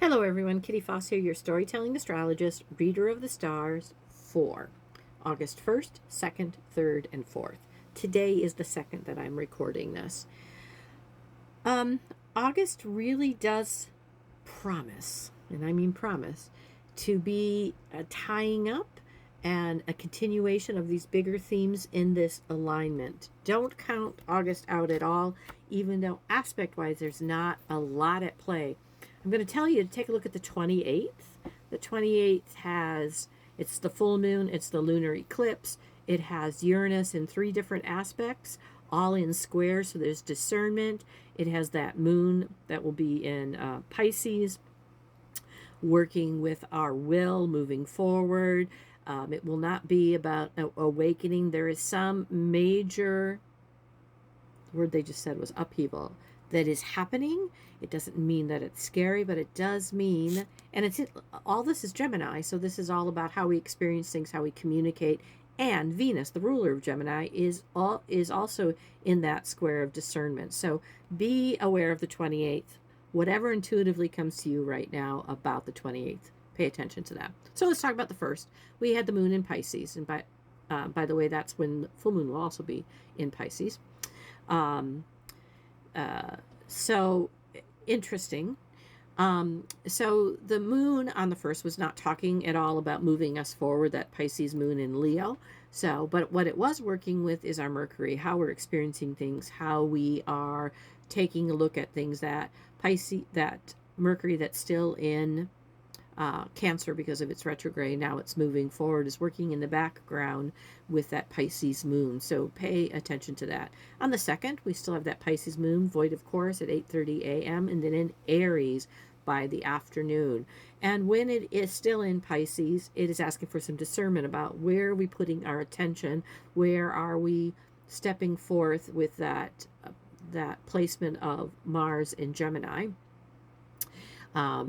Hello everyone, Kitty Foss here, your storytelling astrologist, reader of the stars for August 1st, 2nd, 3rd, and 4th. Today is the 2nd that I'm recording this. August really does promise, and I mean promise, to be a tying up and a continuation of these bigger themes in this alignment. Don't count August out at all, even though aspect-wise there's not a lot at play. I'm going to tell you to take a look at the 28th. The 28th has, it's the full moon, it's the lunar eclipse. It has Uranus in 3 different aspects, all in squares, so there's discernment. It has that moon that will be in Pisces, working with our will, moving forward. It will not be about awakening. There is some major, the word they just said was upheaval, that is happening. It doesn't mean that it's scary, but it does mean, and it's all this is Gemini, so this is all about how we experience things, how we communicate. And Venus, the ruler of Gemini, is also in that square of discernment. So be aware of the 28th. Whatever intuitively comes to you right now about the 28th, pay attention to that. So let's talk about the first. We had the moon in Pisces, and by the way, that's when the full moon will also be in Pisces. So interesting. So the moon on the first was not talking at all about moving us forward, that Pisces moon in Leo. So, but what it was working with is our Mercury, how we're experiencing things, how we are taking a look at things. That Pisces, that Mercury that's still in Cancer because of its retrograde, now it's moving forward, is working in the background with that Pisces moon. So pay attention to that. On the 2nd, we still have that Pisces moon, void of course, at 8:30 a.m. and then in Aries by the afternoon. And when it is still in Pisces, it is asking for some discernment about where are we putting our attention, where are we stepping forth with that placement of Mars in Gemini.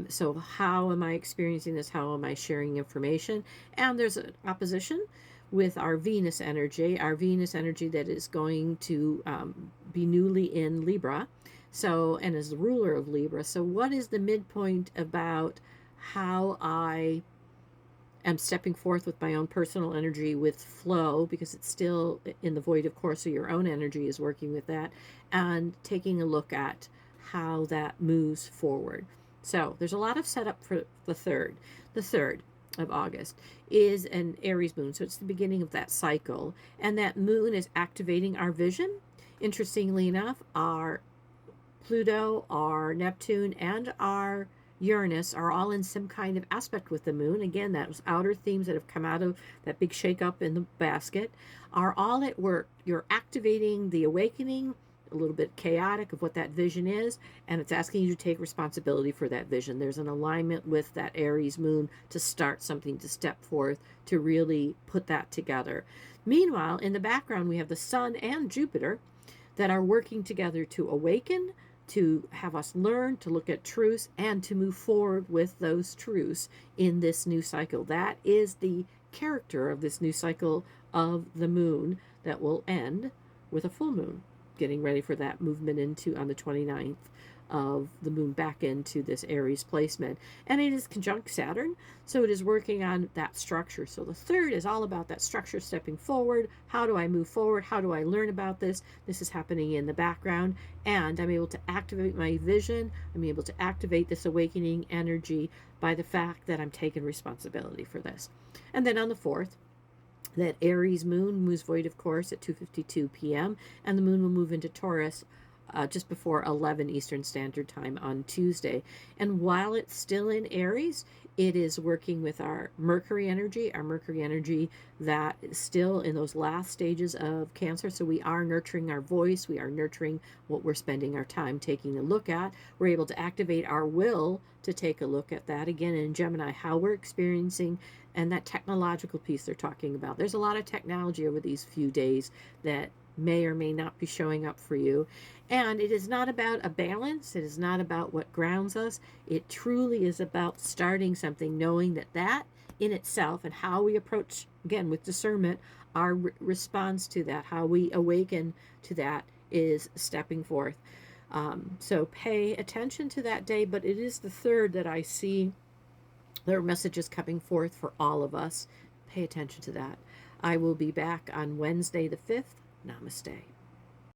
So how am I experiencing this? How am I sharing information? And there's an opposition with our Venus energy that is going to be newly in Libra. So, and is the ruler of Libra. So what is the midpoint about how I am stepping forth with my own personal energy with flow, because it's still in the void, of course, so your own energy is working with that, and taking a look at how that moves forward. So there's a lot of setup for the 3rd. The 3rd of August is an Aries moon, so it's the beginning of that cycle, and that moon is activating our vision. Interestingly enough, our Pluto, our Neptune, and our Uranus are all in some kind of aspect with the moon. Again, those outer themes that have come out of that big shake-up in the basket are all at work. You're activating the awakening, a little bit chaotic of what that vision is, and it's asking you to take responsibility for that vision. There's an alignment with that Aries moon to start something, to step forth, to really put that together. Meanwhile, in the background, we have the Sun and Jupiter that are working together to awaken, to have us learn, to look at truths, and to move forward with those truths in this new cycle. That is the character of this new cycle of the moon that will end with a full moon, getting ready for that movement into on the 29th of the moon back into this Aries placement. And it is conjunct Saturn, so it is working on that structure. So the 3rd is all about that structure, stepping forward. How do I move forward? How do I learn about this? This is happening in the background, and I'm able to activate my vision. I'm able to activate this awakening energy by the fact that I'm taking responsibility for this. And then on the 4th, that Aries moon moves void, of course, at 2:52 p.m., and the moon will move into Taurus just before 11 Eastern Standard Time on Tuesday. And while it's still in Aries, it is working with our Mercury energy that is still in those last stages of Cancer. So we are nurturing our voice. We are nurturing what we're spending our time taking a look at. We're able to activate our will to take a look at that. Again, in Gemini, how we're experiencing, and that technological piece they're talking about. There's a lot of technology over these few days that may or may not be showing up for you. And it is not about a balance. It is not about what grounds us. It truly is about starting something, knowing that that in itself, and how we approach, again, with discernment, our response to that, how we awaken to that, is stepping forth. So pay attention to that day, but it is the 3rd that I see there are messages coming forth for all of us. Pay attention to that. I will be back on Wednesday the 5th. Namaste.